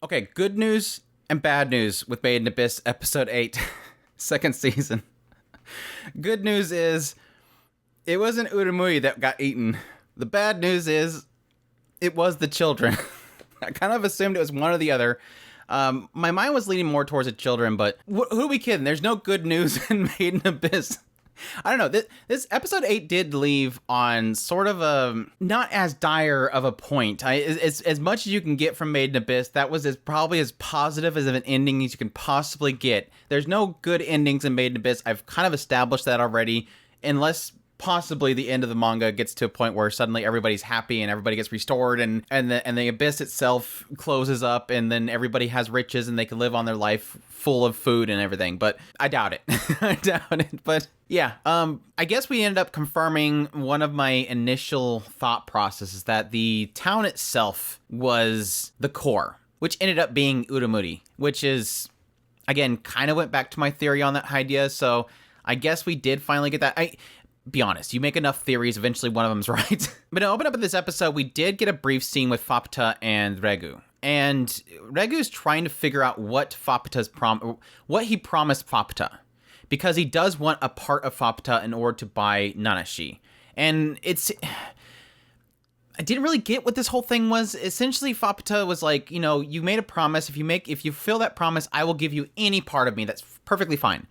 Okay, good news and bad news with Made in Abyss episode 8, second season. Good news is it wasn't Urumuri that got eaten. The bad news is it was the children. I kind of assumed it was one or the other. My mind was leaning more towards the children, but who are we kidding? There's no good news in Made in Abyss. I don't know. This episode 8 did leave on sort of a not as dire of a point. As much as you can get from Made in Abyss, that was probably as positive as an ending as you can possibly get. There's no good endings in Made in Abyss. I've kind of established that already, unless possibly the end of the manga gets to a point where suddenly everybody's happy and everybody gets restored and the abyss itself closes up and then everybody has riches and they can live on their life full of food and everything. But I doubt it. I doubt it. But yeah, I guess we ended up confirming one of my initial thought processes that the town itself was the core, which ended up being Urumuri, which is, again, kind of went back to my theory on that idea. So I guess we did finally get that. Be honest, you make enough theories, eventually one of them's right. But to open up in this episode, we did get a brief scene with Faputa and Regu. And Regu's trying to figure out what he promised Faputa. Because he does want a part of Faputa in order to buy Nanashi. And I didn't really get what this whole thing was. Essentially, Faputa was like, you made a promise. If you fulfill that promise, I will give you any part of me. That's perfectly fine.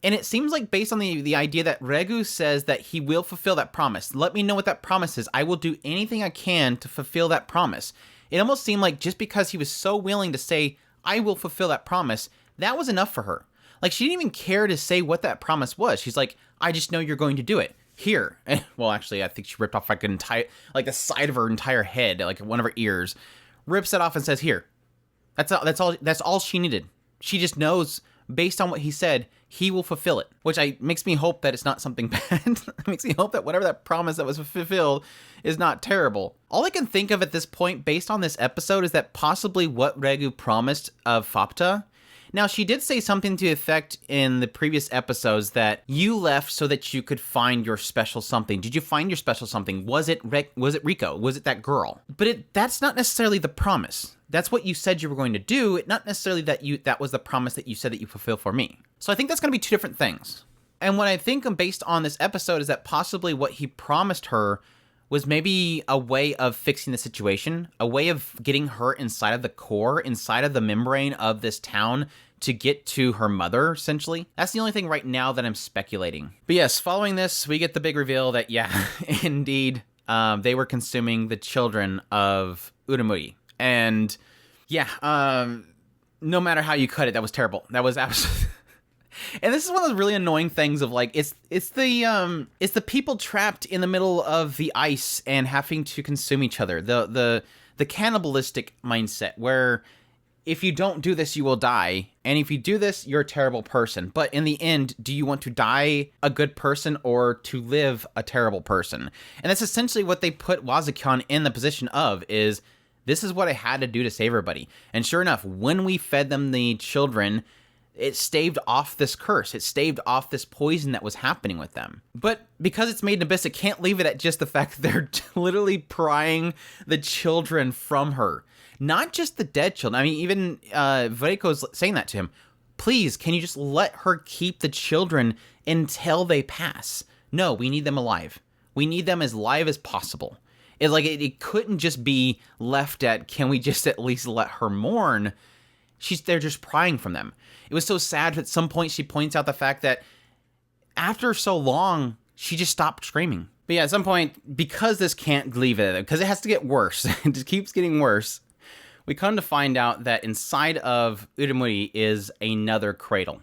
And it seems like based on the idea that Regu says that he will fulfill that promise. Let me know what that promise is. I will do anything I can to fulfill that promise. It almost seemed like just because he was so willing to say, I will fulfill that promise, that was enough for her. Like, she didn't even care to say what that promise was. She's like, I just know you're going to do it. Here. Well, actually, I think she ripped off like the side of her entire head, like one of her ears. Rips it off and says, here. That's all she needed. She just knows, based on what he said, he will fulfill it, which makes me hope that it's not something bad. It makes me hope that whatever that promise that was fulfilled is not terrible. All I can think of at this point, based on this episode, is that possibly what Regu promised of Faputa. Now, she did say something to the effect in the previous episodes that you left so that you could find your special something. Did you find your special something? Was it Rico? Was it that girl? But that's not necessarily the promise. That's what you said you were going to do, not necessarily that was the promise that you said that you fulfill for me. So I think that's going to be two different things. And what I think based on this episode is that possibly what he promised her was maybe a way of fixing the situation, a way of getting her inside of the core, inside of the membrane of this town to get to her mother, essentially. That's the only thing right now that I'm speculating. But yes, following this, we get the big reveal that, yeah, indeed, they were consuming the children of Urumuri. And yeah, no matter how you cut it, that was terrible. That was absolutely... And this is one of those really annoying things of like, it's the people trapped in the middle of the ice and having to consume each other. The cannibalistic mindset where if you don't do this, you will die. And if you do this, you're a terrible person. But in the end, do you want to die a good person or to live a terrible person? And that's essentially what they put Ougonkyou in the position of, is this is what I had to do to save everybody. And sure enough, when we fed them the children, it staved off this curse. It staved off this poison that was happening with them. But because it's Made in Abyss, it can't leave it at just the fact that they're literally prying the children from her. Not just the dead children. I mean, even Vareko's saying that to him. Please, can you just let her keep the children until they pass? No, we need them alive. We need them as live as possible. It couldn't just be left at, can we just at least let her mourn? They're just prying from them. It was so sad. At some point, she points out the fact that after so long, she just stopped screaming. But yeah, at some point, because this can't leave it, because it has to get worse, it just keeps getting worse, we come to find out that inside of Urumuri is another cradle.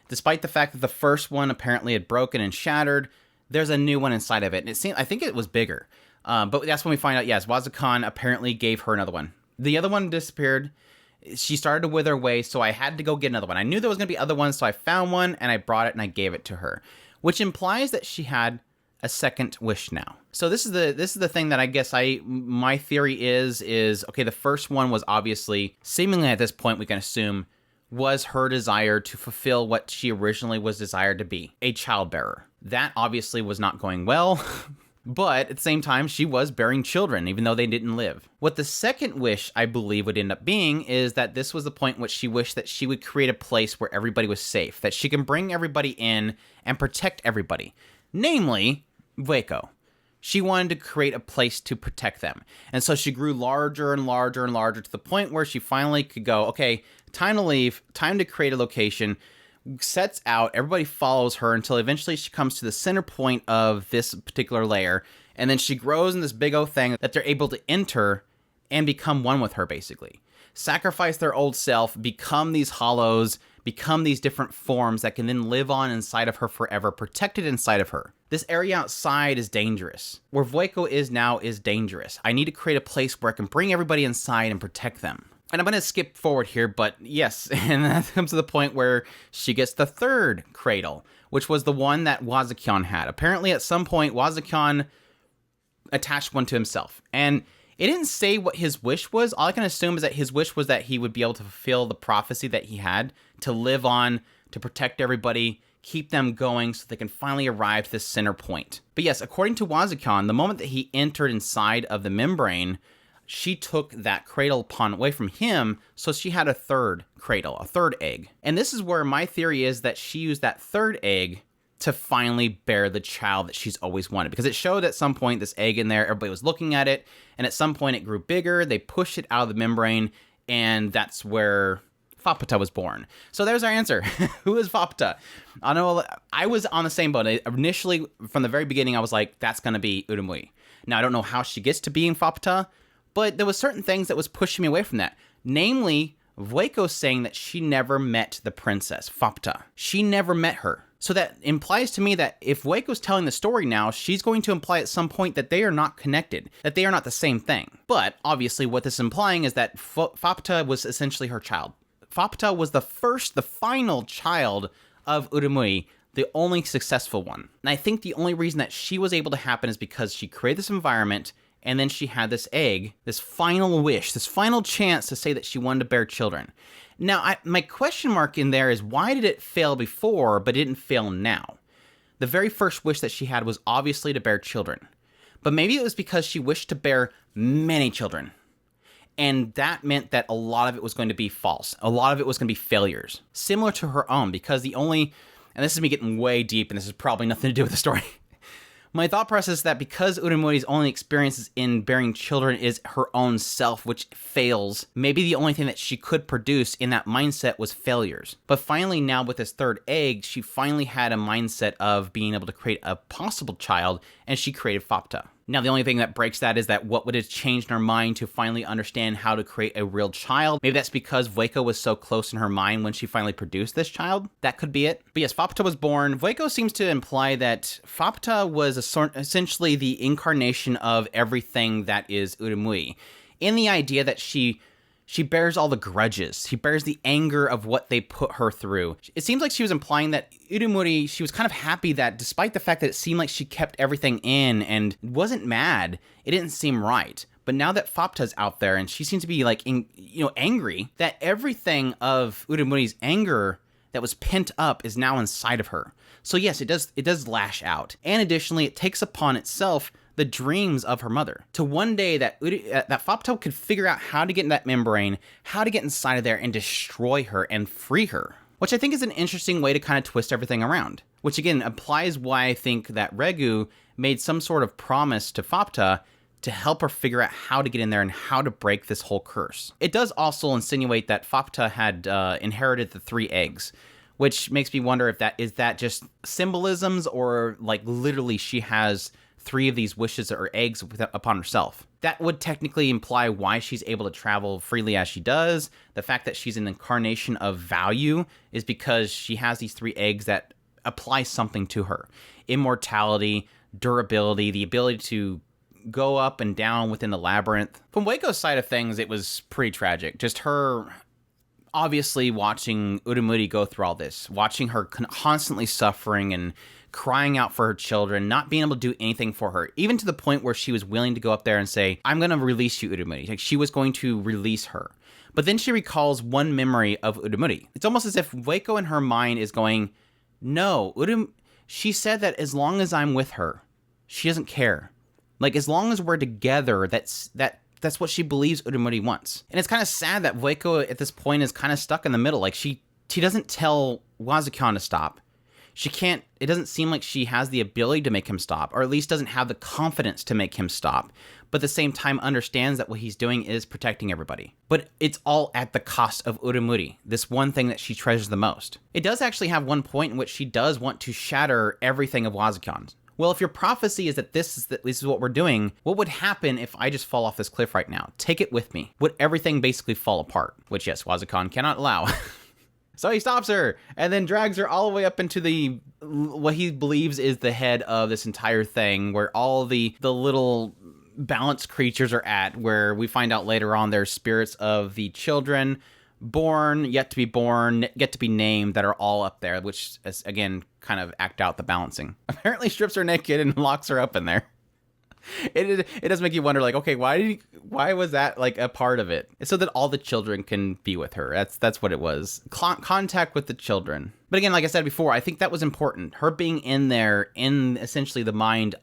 Despite the fact that the first one apparently had broken and shattered, there's a new one inside of it. And I think it was bigger. But that's when we find out, yes, Ougonkyou apparently gave her another one. The other one disappeared. She started to wither away, so I had to go get another one. I knew there was going to be other ones, so I found one, and I brought it, and I gave it to her. Which implies that she had a second wish now. So this is the thing that I guess my theory is, okay, the first one was obviously, seemingly at this point we can assume, was her desire to fulfill what she originally was desired to be, a childbearer. That obviously was not going well. But at the same time, she was bearing children, even though they didn't live. What the second wish, I believe, would end up being is that this was the point which she wished that she would create a place where everybody was safe, that she can bring everybody in and protect everybody, namely Ougonkyou. She wanted to create a place to protect them. And so she grew larger and larger and larger to the point where she finally could go, okay, time to leave, time to create a location, sets out, everybody follows her until eventually she comes to the center point of this particular layer, and then she grows in this big old thing that they're able to enter and become one with her, basically. Sacrifice their old self, become these hollows, become these different forms that can then live on inside of her forever, protected inside of her. This area outside is dangerous. Where Ougonkyou is now is dangerous. I need to create a place where I can bring everybody inside and protect them. And I'm going to skip forward here, but yes, and that comes to the point where she gets the third cradle, which was the one that Ougonkyou had. Apparently, at some point, Ougonkyou attached one to himself. And it didn't say what his wish was. All I can assume is that his wish was that he would be able to fulfill the prophecy that he had, to live on, to protect everybody, keep them going so they can finally arrive to this center point. But yes, according to Ougonkyou, the moment that he entered inside of the membrane, she took that cradle pawn away from him, so she had a third cradle, a third egg. And this is where my theory is that she used that third egg to finally bear the child that she's always wanted. Because it showed at some point this egg in there, everybody was looking at it, and at some point it grew bigger, they pushed it out of the membrane, and that's where Faputa was born. So there's our answer. Who is Faputa? I know I was on the same boat. Initially, from the very beginning, I was like, that's going to be Urumui. Now, I don't know how she gets to being Faputa, but there was certain things that was pushing me away from that. Namely, Ougonkyou saying that she never met the princess, Faputa. She never met her. So that implies to me that if Ougonkou's telling the story now, she's going to imply at some point that they are not connected, that they are not the same thing. But obviously what this is implying is that Faputa was essentially her child. Faputa was the final child of Urumui, the only successful one. And I think the only reason that she was able to happen is because she created this environment, and then she had this egg, this final wish, this final chance to say that she wanted to bear children. Now, my question mark in there is, why did it fail before, but it didn't fail now? The very first wish that she had was obviously to bear children. But maybe it was because she wished to bear many children. And that meant that a lot of it was going to be false. A lot of it was going to be failures. Similar to her own, because the only, and this is me getting way deep, and this is probably nothing to do with the story. My thought process is that because Urumui's only experiences in bearing children is her own self, which fails, maybe the only thing that she could produce in that mindset was failures. But finally now with this third egg, she finally had a mindset of being able to create a possible child, and she created Faputa. Now, the only thing that breaks that is that what would have changed in her mind to finally understand how to create a real child? Maybe that's because Ougonkyou was so close in her mind when she finally produced this child. That could be it. But yes, Faputa was born. Ougonkyou seems to imply that Faputa was essentially the incarnation of everything that is Urumui, in the idea that she bears all the grudges. She bears the anger of what they put her through. It seems like she was implying that Urumuri, she was kind of happy that despite the fact that it seemed like she kept everything in and wasn't mad, it didn't seem right. But now that Faputa's out there and she seems to be like, angry, that everything of Urumuri's anger that was pent up is now inside of her. So yes, it does lash out. And additionally, it takes upon itself the dreams of her mother. To one day that Faputa could figure out how to get in that membrane, how to get inside of there and destroy her and free her. Which I think is an interesting way to kind of twist everything around. Which again applies why I think that Regu made some sort of promise to Faputa to help her figure out how to get in there and how to break this whole curse. It does also insinuate that Faputa had inherited the 3 eggs, which makes me wonder if that is just symbolisms or like literally she has 3 of these wishes or eggs upon herself. That would technically imply why she's able to travel freely as she does. The fact that she's an incarnation of value is because she has these 3 eggs that apply something to her. Immortality, durability, the ability to go up and down within the labyrinth. From Ougonkou's side of things, it was pretty tragic. Just her obviously watching Urumuri go through all this, watching her constantly suffering and crying out for her children, not being able to do anything for her, even to the point where she was willing to go up there and say, I'm going to release you, Urumuri. Like she was going to release her. But then she recalls one memory of Urumuri. It's almost as if Ougonkyou in her mind is going, no, she said that as long as I'm with her, she doesn't care. Like, as long as we're together, that's what she believes Urumuri wants. And it's kind of sad that Vueko at this point is kind of stuck in the middle. Like, she doesn't tell Wazukyan to stop. She can't, it doesn't seem like she has the ability to make him stop, or at least doesn't have the confidence to make him stop, but at the same time understands that what he's doing is protecting everybody. But it's all at the cost of Urumuri, this one thing that she treasures the most. It does actually have one point in which she does want to shatter everything of Wazukyan's. Well, if your prophecy is that this is what we're doing, what would happen if I just fall off this cliff right now? Take it with me. Would everything basically fall apart? Which, yes, Wazukyan cannot allow. So he stops her and then drags her all the way up into what he believes is the head of this entire thing, where all the little balanced creatures are at, where we find out later on they're spirits of the children, born, yet to be named, that are all up there, which is, again, kind of act out the balancing. Apparently strips her naked and locks her up in there. It does make you wonder, like, okay, why was that like a part of it? It's so that all the children can be with her. That's what it was. Contact with the children. But again, like I said before, I think that was important. Her being in there, in essentially the mind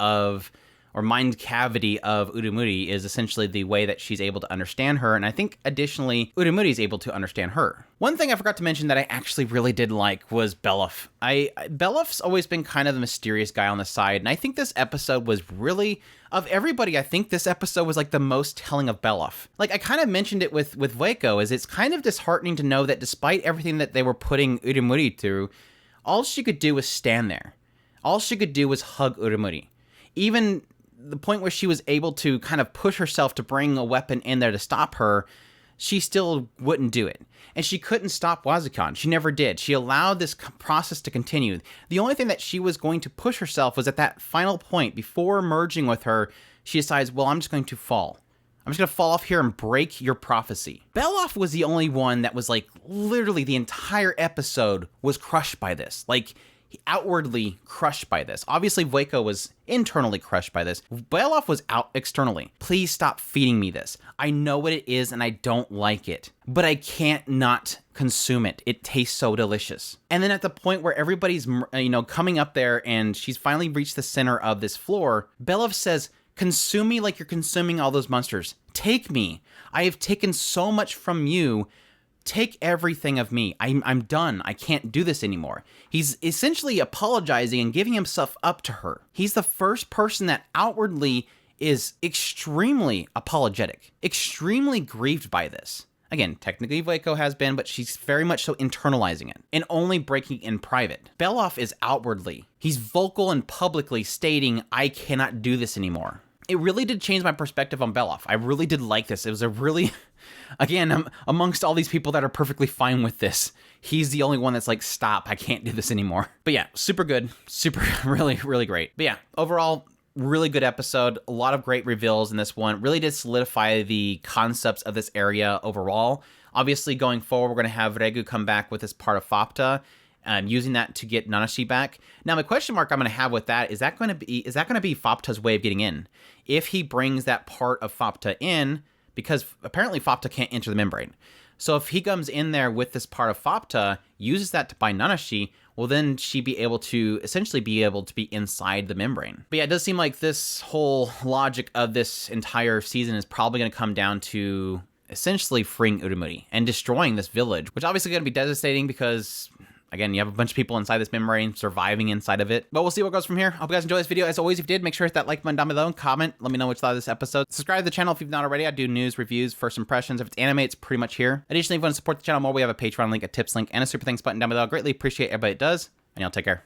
cavity of Urumuri, is essentially the way that she's able to understand her, and I think additionally Urumuri is able to understand her. One thing I forgot to mention that I actually really did like was Belaf. Belaf's always been kind of the mysterious guy on the side, and I think this episode was really, of everybody, I think this episode was like the most telling of Belaf. Like, I kind of mentioned it with Vueko, is it's kind of disheartening to know that despite everything that they were putting Urumuri through, all she could do was stand there. All she could do was hug Urumuri. Even the point where she was able to kind of push herself to bring a weapon in there to stop her, she still wouldn't do it. And she couldn't stop Wazukyan. She never did. She allowed this process to continue. The only thing that she was going to push herself was at that final point, before merging with her, she decides, well, I'm just going to fall. I'm just going to fall off here and break your prophecy. Belaf was the only one that was like, literally the entire episode was crushed by this. Like, outwardly crushed by this. Obviously, Vueko was internally crushed by this. Belaf was out externally. Please stop feeding me this. I know what it is and I don't like it, but I can't not consume it. It tastes so delicious. And then at the point where everybody's, coming up there and she's finally reached the center of this floor, Belaf says, consume me like you're consuming all those monsters. Take me. I have taken so much from you. Take everything of me. I'm done. I can't do this anymore. He's essentially apologizing and giving himself up to her. He's the first person that outwardly is extremely apologetic, extremely grieved by this. Again, technically Vueko has been, but she's very much so internalizing it and only breaking in private. Belaf is outwardly. He's vocal and publicly stating, I cannot do this anymore. It really did change my perspective on Belaf. I really did like this. It was a really, again, amongst all these people that are perfectly fine with this, he's the only one that's like, stop, I can't do this anymore. But yeah, super good, super, really, really great. But yeah, overall, really good episode. A lot of great reveals in this one. Really did solidify the concepts of this area overall. Obviously, going forward, we're going to have Regu come back with this part of Faputa, using that to get Nanashi back. Now, the question mark I'm going to have with that is that going to be Faputa's way of getting in? If he brings that part of Faputa in, because apparently Faputa can't enter the membrane. So if he comes in there with this part of Faputa, uses that to bind Nanashi, will then she be able to essentially be inside the membrane. But yeah, it does seem like this whole logic of this entire season is probably going to come down to essentially freeing Urumuri and destroying this village, which obviously going to be devastating because, again, you have a bunch of people inside this membrane surviving inside of it. But we'll see what goes from here. I hope you guys enjoyed this video. As always, if you did, make sure to hit that like button down below and comment. Let me know what you thought of this episode. Subscribe to the channel if you've not already. I do news, reviews, first impressions. If it's anime, it's pretty much here. Additionally, if you want to support the channel more, we have a Patreon link, a tips link, and a super thanks button down below. I greatly appreciate everybody that does. And y'all take care.